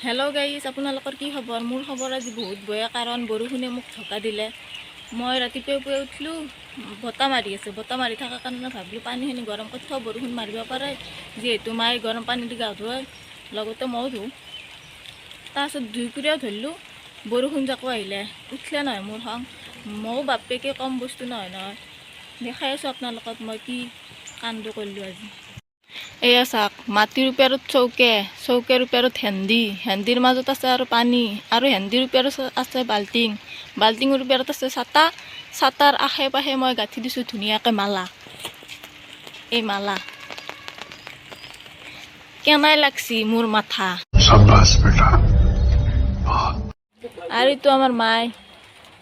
Hello' guys, আপোনালোকৰ কি খবৰ? মোৰ খবৰ আজি বহুত বেয়া, কাৰণ বৰষুণে মোক ঢকা দিলে। মই ৰাতিপুৱাই উঠিলোঁ, বতাহ মাৰি আছে। বতাহ মাৰি থকাৰ কাৰণে ভাবিলোঁ পানীখিনি গৰম কৰি থওঁ, বৰষুণ মাৰিব পাৰে। যিহেতু মায়ে গৰম পানী দি গা ধুৱাই, লগতে ময়ো ধুওঁ। তাৰপিছত ধুই কুৰিয়াও ধৰিলোঁ, বৰষুণ জাকো আহিলে। উঠিলে নহয় মোৰ খং। ময়ো বাপেকে কম বস্তু নহয়। দেখাই আছোঁ আপোনালোকক মই কি কাণ্ড কৰিলোঁ আজি। এয়া চাওক, মাটিৰ ওপৰত চৌকেৰ ওপৰত হেন্দিৰ মাজত আছে আৰু পানী, আৰু হেন্দিৰ ওপৰত আছে বাল্টিঙৰ ওপৰত আছে ছাতাৰ আশে পাশে মই গাঁঠি দিছোঁ ধুনীয়াকৈ মালা। এই মালা কেনাই লাগছি মোৰ মাথা। আৰু এইটো আমাৰ মাই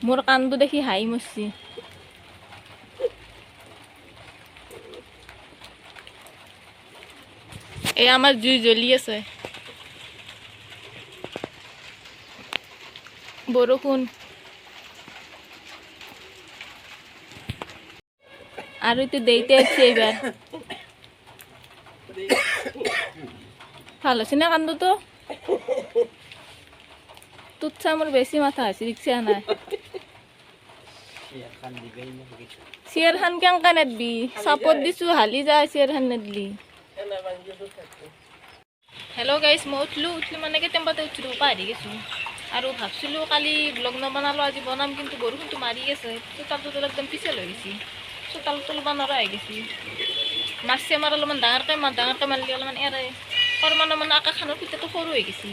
মোৰ কান্দো দেখি হাঁহি মৰছি। এই আমাৰ জুই জ্বলি আছে। বৰষুণ আৰু এইটো দেইতে আছে। এইবাৰ ভাল হৈছে নে কান্দোতো? তোত চা মোৰ বেছি মাথা হৈছে, ৰিক্সা নাই। চেয়াৰ খান কেনেকৈ নেদবি? চাপত দিছোঁ, হালি যায় চেয়াৰ খান নেদলি। হেল্ল' গাইজ, মই উঠি মানে কেতিয়াবাতে উঠিলোঁ, পাহৰি গৈছোঁ। আৰু ভাবছিলোঁ কালি ব্লগ নবনালোঁ, আজি বনাম, কিন্তু বৰষুণটো মাৰি আছে। চোতালটো একদম পিছল হৈ গৈছে, চোতাল তুলিব নোৱাৰা হৈ গৈছে। মাছে মাৰ অলপমান ডাঙৰকৈ মাৰিলে অলপমান এৰে। মানে আকাশখনৰ ফুটাটো সৰু হৈ গৈছে।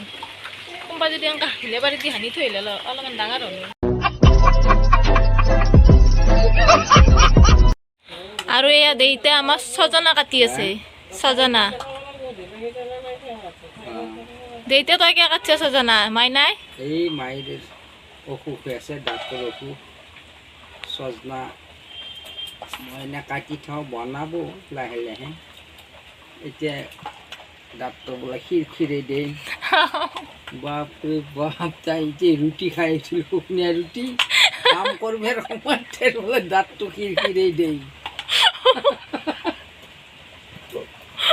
কোনোবা যদি এনেকৈ হিলে বাৰী দি সানি থৈ আহিলে অলপমান ডাঙৰ হ'ল। আৰু এয়া দেইতে আমাৰ ছজনা কাটি আছে। ছজনা দেইতে তই কিয় কাটছ ছজনা? মাই নাই, এই মায়ের অসুখ হৈ আছে, ডাক্তৰ অসুখ। ছজনা মই এনে কাটি থওঁ, বনাব লাহে লাহে। এতিয়া ডাক্তৰ বোলে খিৰখিৰে দেই। বাপৰে বাপ, তাই এতিয়া ৰুটি খাই আছিলোঁ, শুকনীয়া ৰুটি। কাম কৰিবৰ সময়ত বোলে দাঁতটো খিৰখিৰেই দেই।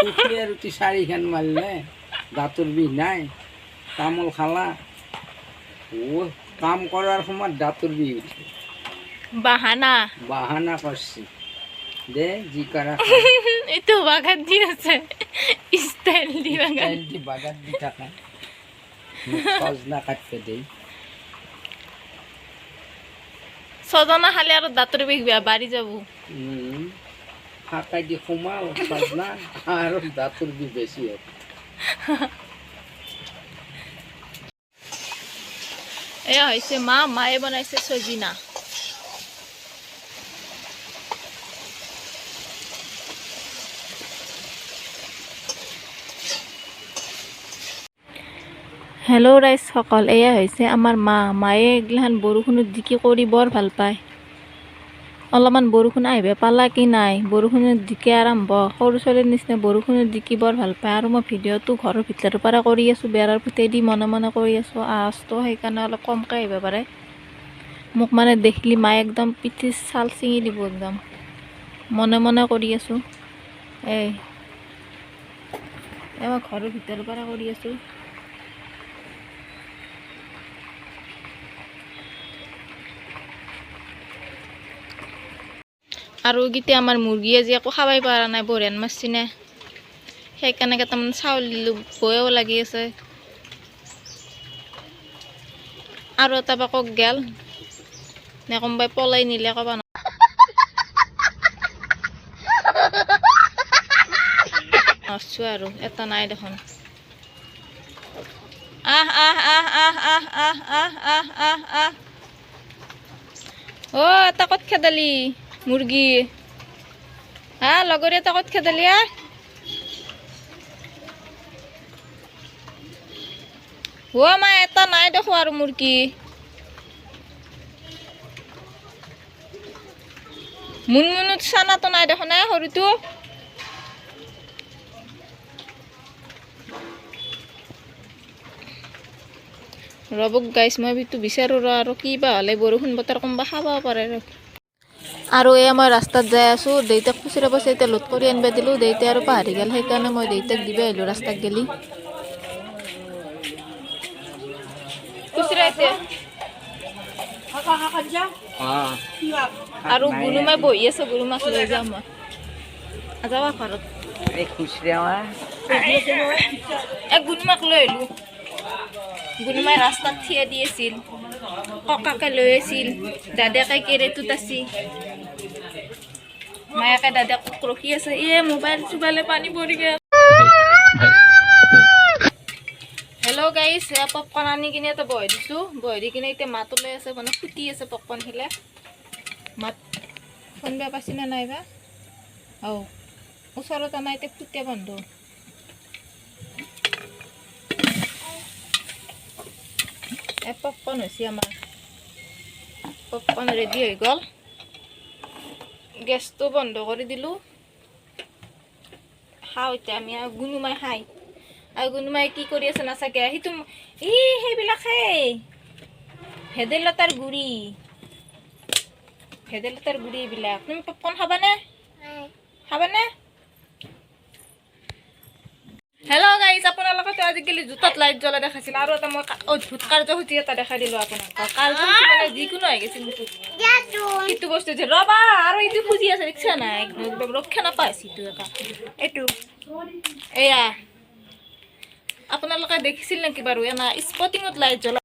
শুকনীয়া ৰুটি 4খান মাৰিলে, দাঁতৰ বিষ নাই। তামোল খালা, কাম কৰাৰ সময়ত দাঁতৰ বিষ উঠে। বাহানা করছি দে যি করা। এইটো বাগান দি আছে, স্টাইল দি বাগান দি থাকা। সজনা কাটতে দেই। ছজনা খালে আৰু দাঁতৰ বিষ বাঢ়ি যাব। ফাঁকাই দি সোমাল সজনা আৰু দাঁতৰ বিষ বেছি হ'ব। এয়া হৈছে মায়ে বনাইছে সজিনা। হেল্ল' ৰাইজ সকল, এয়া হৈছে আমাৰ মায়ে এইগিলাখান বৰষুণত জিকি কৰি বৰ ভাল পায়। অলপমান বৰষুণ আহিব পালা কি নাই, বৰষুণত জিকি আৰম্ভ। সৰু ছোৱালীৰ নিচিনা বৰষুণত জিকি বৰ ভাল পায়। আৰু মই ভিডিঅ'টো ঘৰৰ ভিতৰৰ পৰা কৰি আছোঁ, বেৰাৰ ফুটেদি মনে কৰি আছোঁ। আৱাজটো সেইকাৰণে অলপ কমকৈ আহিব পাৰে। মোক মানে দেখিলি মায়ে একদম পিঠিৰ ছাল ছিঙি দিব, একদম মনে কৰি আছোঁ। মই ঘৰৰ ভিতৰৰ পৰা কৰি আছোঁ। আৰু গীতে আমাৰ মুৰ্গী আজি একো খাবাই পৰা নাই, বৰহেন মাৰছি নে, সেইকাৰণে কেইটামান চাউল দিলোঁ, ভয়ো লাগি আছে। আৰু এটা বাকক গেল নে কোনোবাই পলাই নিলে ক'বা নৰছো। আৰু এটা নাই দেখোন। আহ অ, এটা ক'ত খেদালি মুৰ্গী? লগৰ এটা ক'ত খেদালি? মা এটা নাই দেখো আৰু মুৰ্গী। মুনমুনত চানাটো নাই দেখো না, সৰুটো। ৰ'বক গাইছ, মই সেইটো বিচাৰোঁ আৰু কিবা হ'লে বৰষুণ বতৰ কোনোবা খাব পাৰে। আৰু এয়া মই ৰাস্তাত যাই আছোঁ, দেউতাক খুচুৰা পইচা এতিয়া লোড কৰি আনিব দিলোঁ। দেউতাই আৰু পাহৰি গ'ল, সেইকাৰণে মই দেউতাক দিব আহিলোঁ ৰাস্তাত গেলি। এতিয়া আৰু গুনুমাই বহি আছে গুনুমাক লৈ যাম মই যাবা ঘৰত গুনুমাক লৈ আহিলোঁ গুনুমাই ৰাস্তাত থিয় দি আছিল ককাকে লৈ আছিল দাদাকে কেৰেটোত আছিল মায়াকে দাদাকক ৰখি আছে মোবাইল চোবাইলে পানী পৰি গ'ল হেল্ল' গাইছ পপকৰ্ণ আনি কিনে এটা বহাই দিছোঁ বহাই দি কিনে এতিয়া মাত ওলাই আছে মানে ফুটি আছে পপকৰ্ণ খেলে মাত ফোন বেয়া পাইছি নে নাইবা ওচৰত আমাৰ এতিয়া ফুটে বন্ধ পপকৰ্ণ হৈছে আমাৰ পপকৰ্ণ ৰেডি হৈ গ'ল গেছটো বন্ধ কৰি দিলোঁ খাওঁ এতিয়া আমি আৰু গুনুমাই খাই আৰু গুনুমাই কি কৰি আছে নাচাকে সেইটো সেইবিলাক ভেদাইলতাৰ গুড়ি এইবিলাক তুমি পপকৰ্ণ খাবানে হেল্ল' গাইজ আপোনালোকে আজিকালি জোতাত লাইট জ্বলা দেখাইছিল আৰু এটা মই অদ্ভুত কাৰ্যসূচী এটা দেখাই দিলোঁ আপোনালোকক কাৰ্যসূচী মানে যিকোনো হৈ গৈছিল এইটো বস্তু যে ৰবা আৰু এইটো খুজি আছে দেখিছা নাই একদম ৰক্ষা নাপাইছে এইটো এয়া আপোনালোকে দেখিছিল নেকি বাৰু এনা স্পটিঙত লাইট জ্বলা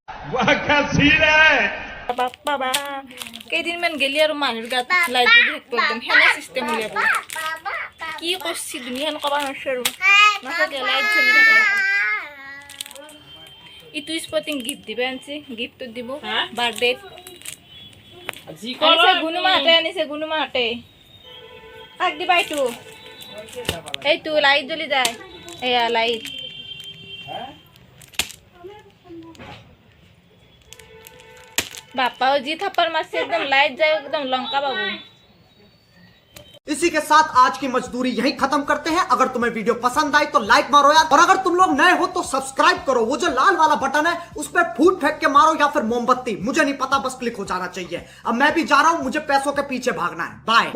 বাবা কেইদিনমান গেলি আৰু মানুহৰ গাত লাইট জ্বলি থাকিব একদম সেনা চিষ্টেম উলিয়াব কি কৰিছে দুনিয়ান ক'ব নোৱাৰিছোঁ আৰু নাথাকে লাইট জ্বলি থাকে ইটো স্পটিং গিফ্ট দিবা আনিছে গিফ্টটো দিব বাৰ্থডেত আনিছে গুনুমাহঁতে কাক দিবা এইটো লাইট জ্বলি যায় এয়া লাইট बापा जी थप्पड़ मार से एकदम लाइट जाए एकदम लंका बाबू इसी के साथ आज की मजदूरी यहीं खत्म करते हैं अगर तुम्हें वीडियो पसंद आई तो लाइक मारो यार और अगर तुम लोग नए हो तो सब्सक्राइब करो वो जो लाल वाला बटन है उस पर फूट फेंक के मारो या फिर मोमबत्ती मुझे नहीं पता बस क्लिक हो जाना चाहिए अब मैं भी जा रहा हूं मुझे पैसों के पीछे भागना है बाय।